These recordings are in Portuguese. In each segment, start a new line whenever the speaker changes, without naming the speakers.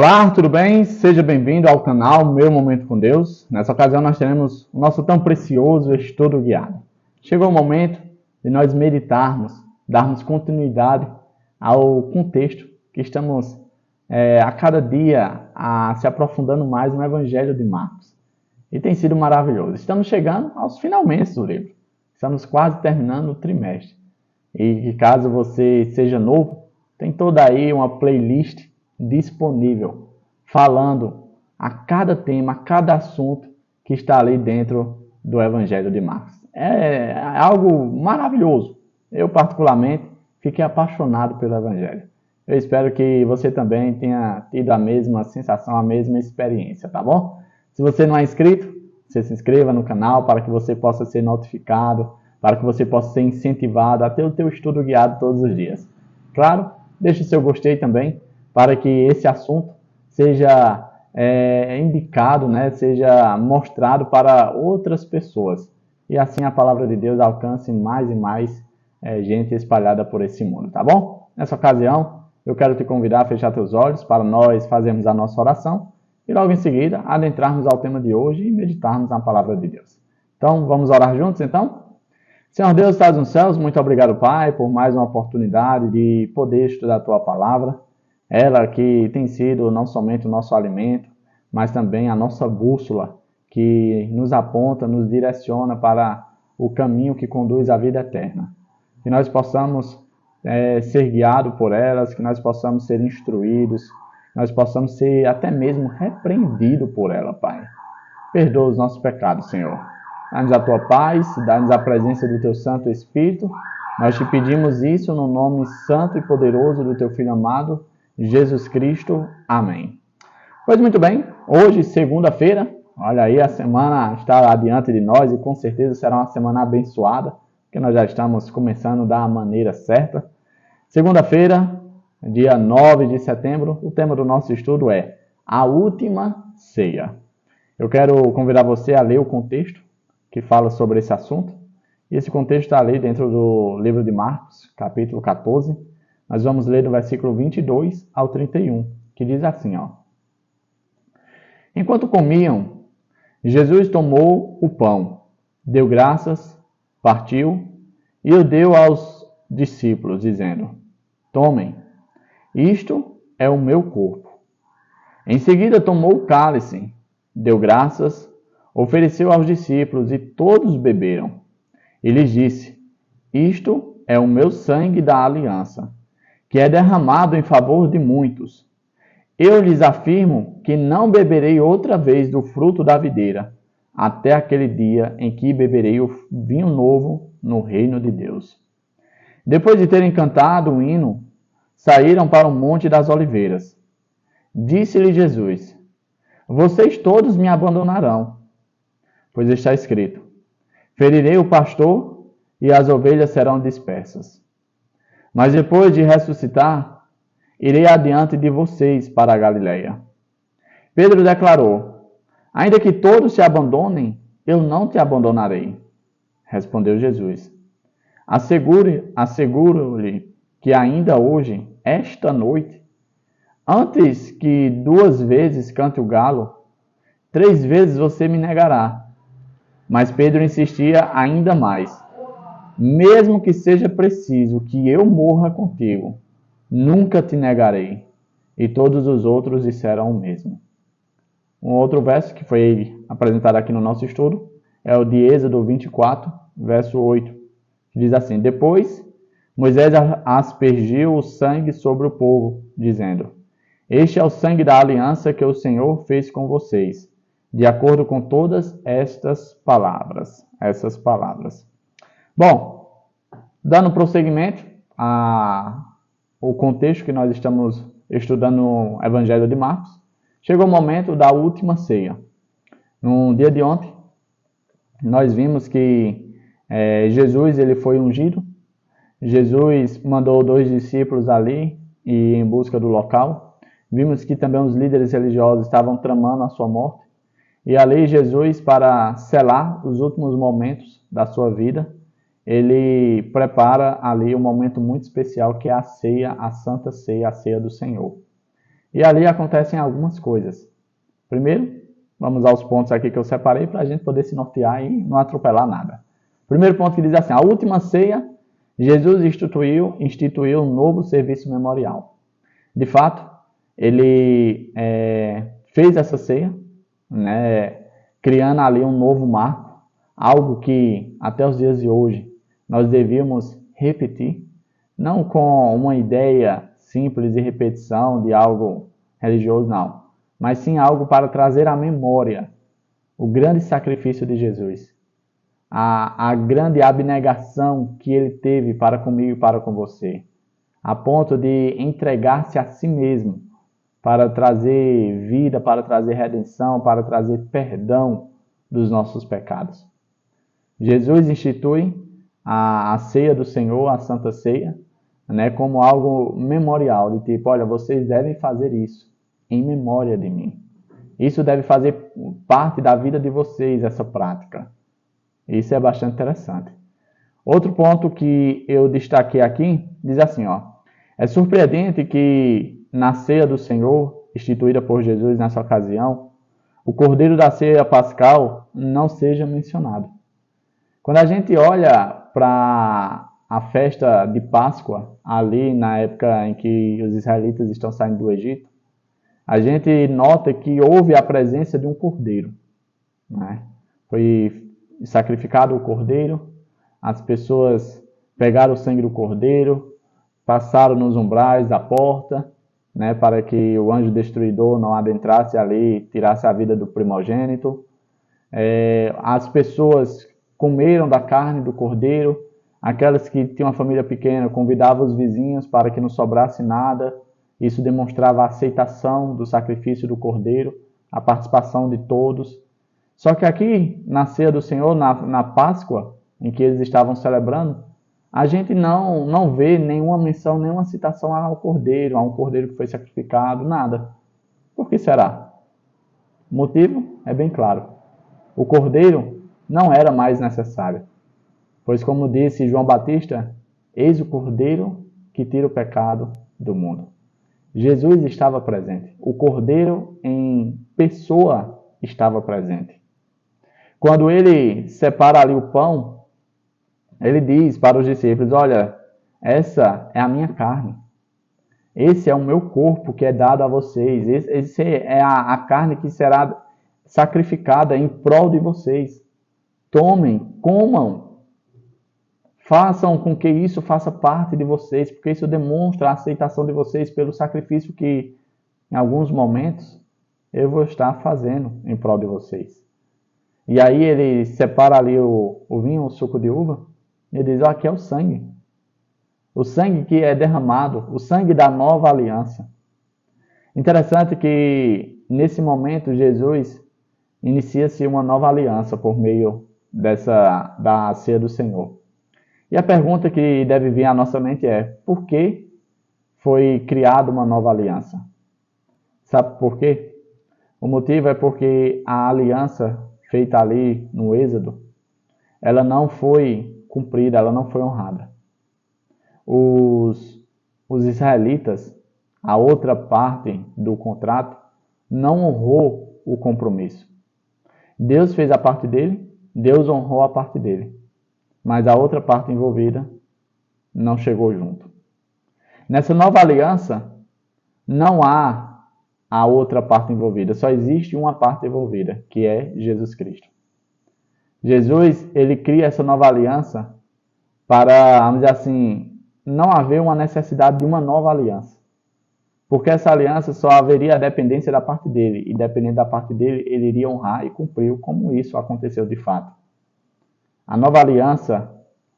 Olá, tudo bem? Seja bem-vindo ao canal Meu Momento com Deus. Nessa ocasião nós teremos o nosso tão precioso estudo guiado. Chegou o momento de nós meditarmos, darmos continuidade ao contexto que estamos a cada dia se aprofundando mais no Evangelho de Marcos. E tem sido maravilhoso. Estamos chegando aos finalmente do livro. Estamos quase terminando o trimestre. E caso você seja novo, tem toda aí uma playlist disponível, falando a cada tema, a cada assunto que está ali dentro do Evangelho de Marcos. É algo maravilhoso. Eu, particularmente, fiquei apaixonado pelo Evangelho. Eu espero que você também tenha tido a mesma sensação, a mesma experiência, tá bom? Se você não é inscrito, você se inscreva no canal para que você possa ser notificado, para que você possa ser incentivado a ter o teu estudo guiado todos os dias. Claro, deixe o seu gostei também, para que esse assunto seja indicado, né, seja mostrado para outras pessoas. E assim a palavra de Deus alcance mais e mais gente espalhada por esse mundo, tá bom? Nessa ocasião, eu quero te convidar a fechar teus olhos para nós fazermos a nossa oração e logo em seguida adentrarmos ao tema de hoje e meditarmos na palavra de Deus. Então, vamos orar juntos então? Senhor Deus, estás nos céus, muito obrigado, Pai, por mais uma oportunidade de poder estudar a Tua palavra. Ela que tem sido não somente o nosso alimento, mas também a nossa bússola, que nos aponta, nos direciona para o caminho que conduz à vida eterna. Que nós possamos ser guiados por elas, que nós possamos ser instruídos, que nós possamos ser até mesmo repreendidos por ela, Pai. Perdoa os nossos pecados, Senhor. Dá-nos a Tua paz, dá-nos a presença do Teu Santo Espírito. Nós te pedimos isso no nome santo e poderoso do Teu Filho amado, Jesus Cristo. Amém. Pois muito bem, hoje, segunda-feira, olha aí, a semana está adiante de nós e com certeza será uma semana abençoada, que nós já estamos começando da maneira certa. Segunda-feira, dia 9 de setembro, o tema do nosso estudo é a última ceia. Eu quero convidar você a ler o contexto que fala sobre esse assunto. E esse contexto está ali dentro do livro de Marcos, capítulo 14. Nós vamos ler do versículo 22 ao 31, que diz assim, ó. Enquanto comiam, Jesus tomou o pão, deu graças, partiu e o deu aos discípulos, dizendo, tomem, isto é o meu corpo. Em seguida tomou o cálice, deu graças, ofereceu aos discípulos e todos beberam. E lhes disse, isto é o meu sangue da aliança, que é derramado em favor de muitos. Eu lhes afirmo que não beberei outra vez do fruto da videira, até aquele dia em que beberei o vinho novo no reino de Deus. Depois de terem cantado o hino, saíram para o Monte das Oliveiras. Disse-lhe Jesus, vocês todos me abandonarão, pois está escrito, ferirei o pastor e as ovelhas serão dispersas. Mas depois de ressuscitar, irei adiante de vocês para a Galileia. Pedro declarou, ainda que todos se abandonem, eu não te abandonarei. Respondeu Jesus, asseguro-lhe que ainda hoje, esta noite, antes que 2 vezes cante o galo, 3 vezes você me negará. Mas Pedro insistia ainda mais, mesmo que seja preciso que eu morra contigo, nunca te negarei. E todos os outros disseram o mesmo. Um outro verso que foi apresentado aqui no nosso estudo é o de Êxodo 24, verso 8, que diz assim, depois Moisés aspergiu o sangue sobre o povo, dizendo, este é o sangue da aliança que o Senhor fez com vocês, de acordo com todas essas palavras. Bom, dando prosseguimento ao contexto que nós estamos estudando no Evangelho de Marcos, chegou o momento da última ceia. No dia de ontem, nós vimos que Jesus ele foi ungido. Jesus mandou 2 discípulos ali e em busca do local. Vimos que também os líderes religiosos estavam tramando a sua morte. E ali Jesus, para selar os últimos momentos da sua vida, ele prepara ali um momento muito especial que é a ceia, a Santa Ceia, a ceia do Senhor. E ali acontecem algumas coisas. Primeiro, vamos aos pontos aqui que eu separei para a gente poder se nortear e não atropelar nada. Primeiro ponto que diz assim, a última ceia, Jesus instituiu um novo serviço memorial. De fato, ele fez essa ceia, né, criando ali um novo marco, algo que até os dias de hoje nós devíamos repetir, não com uma ideia simples de repetição de algo religioso, não, mas sim algo para trazer à memória o grande sacrifício de Jesus, a grande abnegação que ele teve para comigo e para com você, a ponto de entregar-se a si mesmo para trazer vida, para trazer redenção, para trazer perdão dos nossos pecados. Jesus institui a ceia do Senhor, a Santa Ceia, né, como algo memorial, de tipo, olha, vocês devem fazer isso em memória de mim. Isso deve fazer parte da vida de vocês, essa prática. Isso é bastante interessante. Outro ponto que eu destaquei aqui, diz assim, ó, é surpreendente que na ceia do Senhor, instituída por Jesus nessa ocasião, o cordeiro da ceia pascal não seja mencionado. Quando a gente olha para a festa de Páscoa, ali na época em que os israelitas estão saindo do Egito, a gente nota que houve a presença de um cordeiro, né? Foi sacrificado o cordeiro, as pessoas pegaram o sangue do cordeiro, passaram nos umbrais da porta, né, para que o anjo destruidor não adentrasse ali e tirasse a vida do primogênito. As pessoas comeram da carne do cordeiro, aquelas que tinham uma família pequena convidavam os vizinhos para que não sobrasse nada. Isso demonstrava a aceitação do sacrifício do cordeiro, a participação de todos. Só que aqui, na ceia do Senhor, na Páscoa, em que eles estavam celebrando, a gente não vê nenhuma menção, nenhuma citação ao cordeiro, a um cordeiro que foi sacrificado, nada. Por que será? O motivo é bem claro. O cordeiro não era mais necessário, pois como disse João Batista, eis o cordeiro que tira o pecado do mundo. Jesus estava presente. O cordeiro em pessoa estava presente. Quando ele separa ali o pão, ele diz para os discípulos, olha, essa é a minha carne. Esse é o meu corpo que é dado a vocês. Esse é a carne que será sacrificada em prol de vocês. Tomem, comam. Façam com que isso faça parte de vocês, porque isso demonstra a aceitação de vocês pelo sacrifício que, em alguns momentos, eu vou estar fazendo em prol de vocês. E aí ele separa ali o vinho, o suco de uva, e ele diz, aqui é o sangue. O sangue que é derramado, o sangue da nova aliança. Interessante que, nesse momento, Jesus inicia-se uma nova aliança por meio da ceia do Senhor. E a pergunta que deve vir à nossa mente é, por que foi criada uma nova aliança? Sabe por quê? O motivo é porque a aliança feita ali no Êxodo, ela não foi cumprida, ela não foi honrada. Os israelitas, a outra parte do contrato, não honrou o compromisso. Deus fez a parte dele, Deus honrou a parte dele. Mas a outra parte envolvida não chegou junto. Nessa nova aliança, não há a outra parte envolvida, só existe uma parte envolvida, que é Jesus Cristo. Jesus, ele cria essa nova aliança para, vamos dizer assim, não haver uma necessidade de uma nova aliança. Porque essa aliança só haveria a dependência da parte dele, e dependendo da parte dele, ele iria honrar e cumprir, como isso aconteceu de fato. A nova aliança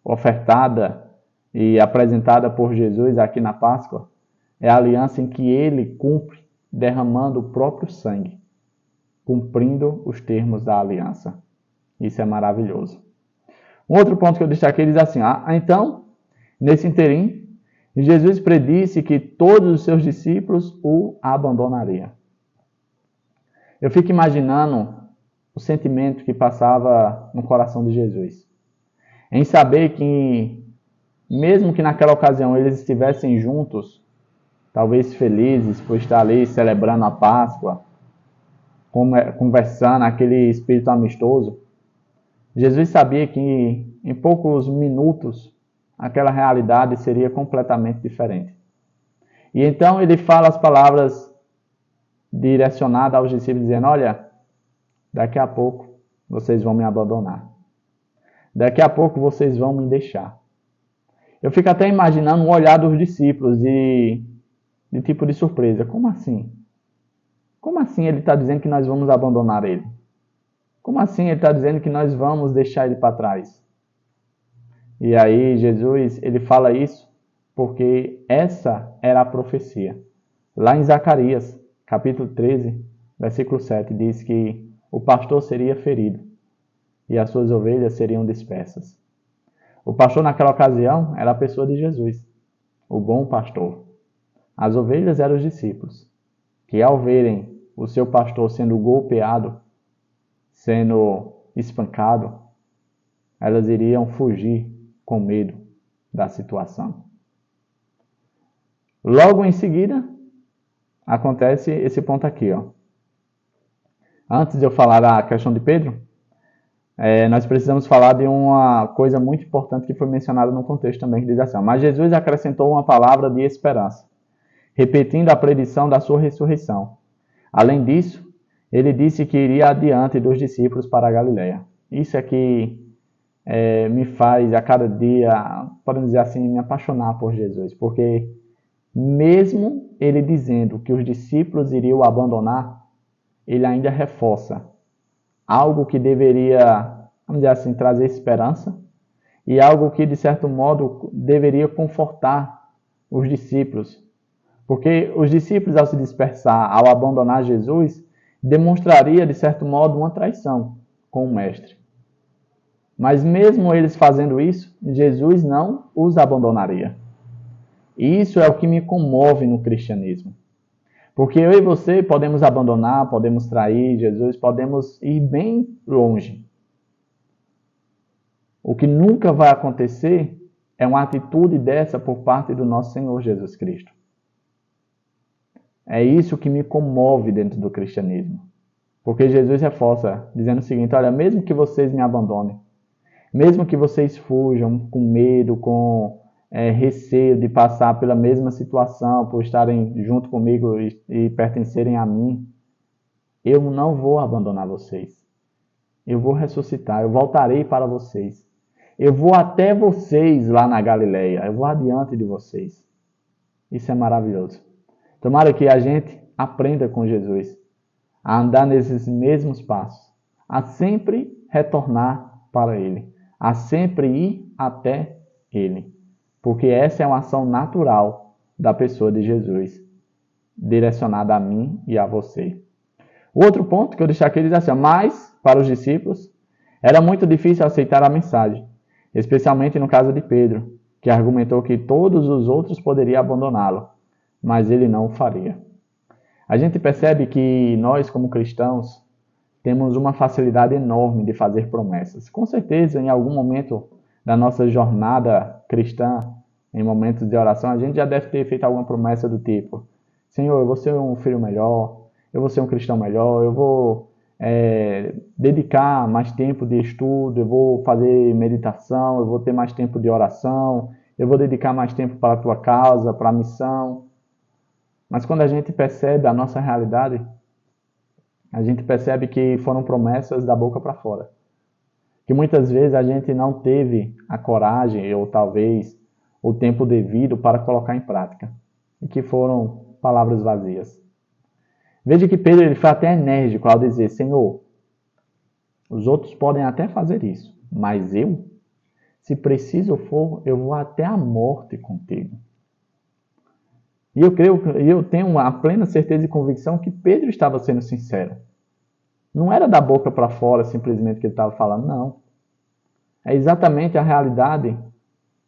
ofertada e apresentada por Jesus aqui na Páscoa é a aliança em que ele cumpre derramando o próprio sangue, cumprindo os termos da aliança. Isso é maravilhoso. Um outro ponto que eu destaquei diz assim, então, nesse interim, Jesus predisse que todos os seus discípulos o abandonariam. Eu fico imaginando o sentimento que passava no coração de Jesus, em saber que, mesmo que naquela ocasião eles estivessem juntos, talvez felizes por estar ali celebrando a Páscoa, conversando, aquele espírito amistoso. Jesus sabia que em poucos minutos aquela realidade seria completamente diferente. E então ele fala as palavras direcionadas aos discípulos, dizendo: olha, daqui a pouco vocês vão me abandonar. Daqui a pouco vocês vão me deixar. Eu fico até imaginando o olhar dos discípulos de tipo de surpresa. Como assim? Como assim ele está dizendo que nós vamos abandonar ele? Como assim ele está dizendo que nós vamos deixar ele para trás? E aí Jesus, ele fala isso porque essa era a profecia. Lá em Zacarias, capítulo 13, versículo 7, diz que o pastor seria ferido e as suas ovelhas seriam dispersas. O pastor naquela ocasião era a pessoa de Jesus, o bom pastor. As ovelhas eram os discípulos, que ao verem o seu pastor sendo golpeado, sendo espancado, elas iriam fugir com medo da situação. Logo em seguida, acontece esse ponto aqui, ó. Antes de eu falar da questão de Pedro, nós precisamos falar de uma coisa muito importante que foi mencionada no contexto também, que diz assim: mas Jesus acrescentou uma palavra de esperança, repetindo a predição da sua ressurreição. Além disso, ele disse que iria adiante dos discípulos para a Galileia. Isso é que me faz a cada dia, podemos dizer assim, me apaixonar por Jesus, porque mesmo ele dizendo que os discípulos iriam o abandonar, ele ainda reforça algo que deveria, vamos dizer assim, trazer esperança e algo que, de certo modo, deveria confortar os discípulos. Porque os discípulos, ao se dispersar, ao abandonar Jesus, demonstraria, de certo modo, uma traição com o Mestre. Mas mesmo eles fazendo isso, Jesus não os abandonaria. E isso é o que me comove no cristianismo. Porque eu e você podemos abandonar, podemos trair Jesus, podemos ir bem longe. O que nunca vai acontecer é uma atitude dessa por parte do nosso Senhor Jesus Cristo. É isso que me comove dentro do cristianismo. Porque Jesus reforça, dizendo o seguinte: olha, mesmo que vocês me abandonem, mesmo que vocês fujam com medo, com receio de passar pela mesma situação, por estarem junto comigo e pertencerem a mim, eu não vou abandonar vocês. Eu vou ressuscitar, eu voltarei para vocês. Eu vou até vocês lá na Galileia, eu vou adiante de vocês. Isso é maravilhoso. Tomara que a gente aprenda com Jesus a andar nesses mesmos passos, a sempre retornar para Ele, a sempre ir até Ele. Porque essa é uma ação natural da pessoa de Jesus, direcionada a mim e a você. O outro ponto que eu deixei aqui diz assim: mas, para os discípulos, era muito difícil aceitar a mensagem, especialmente no caso de Pedro, que argumentou que todos os outros poderiam abandoná-lo, mas ele não o faria. A gente percebe que nós, como cristãos, temos uma facilidade enorme de fazer promessas. Com certeza, em algum momento da nossa jornada cristã, em momentos de oração, a gente já deve ter feito alguma promessa do tipo: Senhor, eu vou ser um filho melhor, eu vou ser um cristão melhor, eu vou dedicar mais tempo de estudo, eu vou fazer meditação, eu vou ter mais tempo de oração, eu vou dedicar mais tempo para a tua causa, para a missão. Mas quando a gente percebe a nossa realidade, a gente percebe que foram promessas da boca para fora. Que muitas vezes a gente não teve a coragem, ou talvez o tempo devido para colocar em prática. E que foram palavras vazias. Veja que Pedro ele foi até enérgico ao dizer: Senhor, os outros podem até fazer isso, mas eu, se preciso for, eu vou até a morte contigo. E eu tenho a plena certeza e convicção que Pedro estava sendo sincero. Não era da boca para fora simplesmente que ele estava falando, não. É exatamente a realidade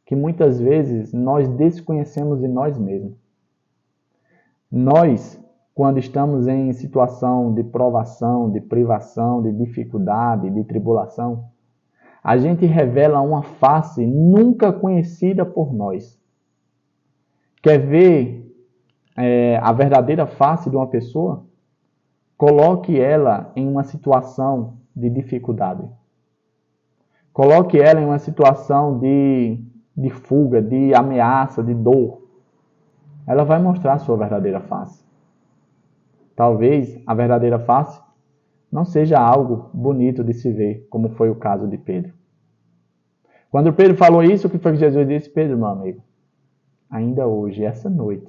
que muitas vezes nós desconhecemos de nós mesmos. Nós, quando estamos em situação de provação, de privação, de dificuldade, de tribulação, a gente revela uma face nunca conhecida por nós. Quer ver a verdadeira face de uma pessoa, coloque ela em uma situação de dificuldade. Coloque ela em uma situação de fuga, de ameaça, de dor. Ela vai mostrar a sua verdadeira face. Talvez a verdadeira face não seja algo bonito de se ver, como foi o caso de Pedro. Quando Pedro falou isso, o que foi que Jesus disse? Pedro, meu amigo, ainda hoje, essa noite,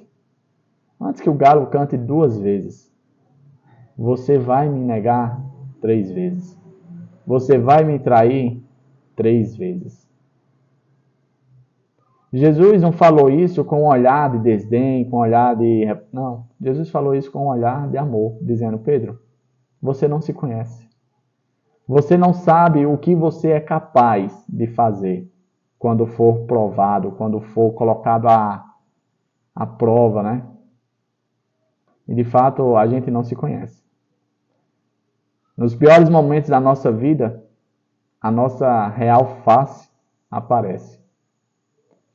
antes que o galo cante 2 vezes, você vai me negar 3 vezes. Você vai me trair 3 vezes. Jesus não falou isso com um olhar de desdém, com um olhar de... Não, Jesus falou isso com um olhar de amor, dizendo, Pedro, você não se conhece. Você não sabe o que você é capaz de fazer quando for provado, quando for colocado à prova, né? E de fato a gente não se conhece. Nos piores momentos da nossa vida, a nossa real face aparece.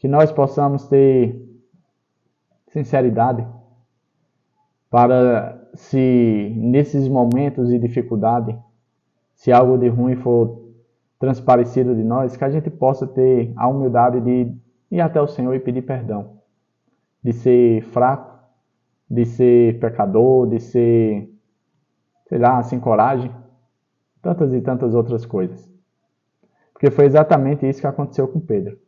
Que nós possamos ter sinceridade para, se nesses momentos de dificuldade, se algo de ruim for transparecido de nós, que a gente possa ter a humildade de ir até o Senhor e pedir perdão. De ser fraco, de ser pecador, de ser, sei lá, sem coragem, tantas e tantas outras coisas. Porque foi exatamente isso que aconteceu com Pedro.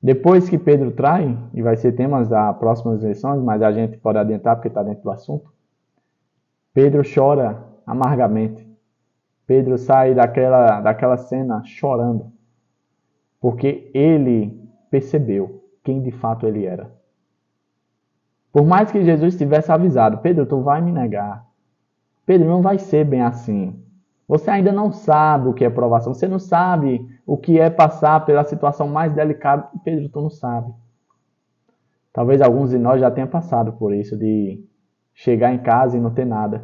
Depois que Pedro trai, e vai ser temas das próximas lições, mas a gente pode adentrar porque está dentro do assunto, Pedro chora amargamente. Pedro sai daquela cena chorando, porque ele percebeu quem de fato ele era. Por mais que Jesus tivesse avisado, Pedro, tu vai me negar. Pedro, não vai ser bem assim. Você ainda não sabe o que é provação. Você não sabe o que é passar pela situação mais delicada. Pedro, tu não sabe. Talvez alguns de nós já tenham passado por isso, de chegar em casa e não ter nada.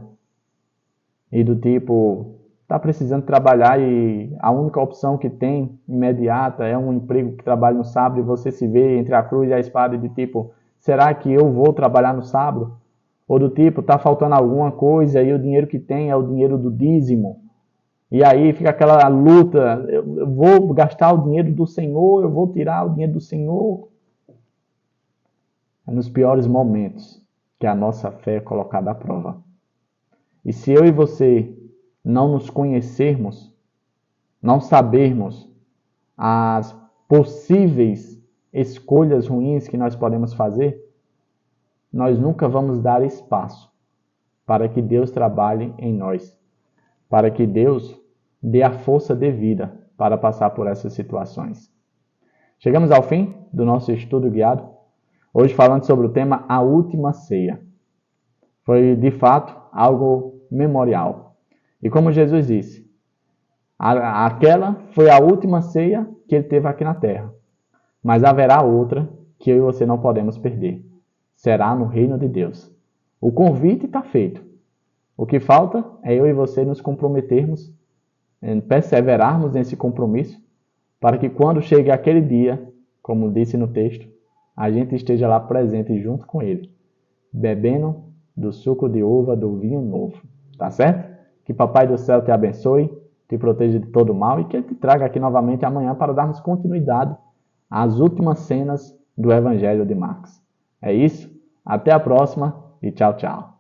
E do tipo, tá precisando trabalhar e a única opção que tem imediata é um emprego que trabalha no sábado e você se vê entre a cruz e a espada e de tipo, será que eu vou trabalhar no sábado? Ou do tipo, tá faltando alguma coisa e o dinheiro que tem é o dinheiro do dízimo. E aí fica aquela luta, eu vou gastar o dinheiro do Senhor, eu vou tirar o dinheiro do Senhor. É nos piores momentos que a nossa fé é colocada à prova. E se eu e você não nos conhecermos, não sabermos as possíveis escolhas ruins que nós podemos fazer, nós nunca vamos dar espaço para que Deus trabalhe em nós, para que Deus dê a força devida para passar por essas situações. Chegamos ao fim do nosso estudo guiado, hoje falando sobre o tema A Última Ceia. Foi, de fato, algo memorial. E como Jesus disse, aquela foi a última ceia que ele teve aqui na terra. Mas haverá outra que eu e você não podemos perder. Será no reino de Deus. O convite está feito. O que falta é eu e você nos comprometermos, perseverarmos nesse compromisso, para que quando chegue aquele dia, como disse no texto, a gente esteja lá presente junto com ele, bebendo do suco de uva do vinho novo. Tá certo? Que Papai do Céu te abençoe, te proteja de todo mal e que ele te traga aqui novamente amanhã para darmos continuidade às últimas cenas do Evangelho de Marcos. É isso, até a próxima e tchau, tchau.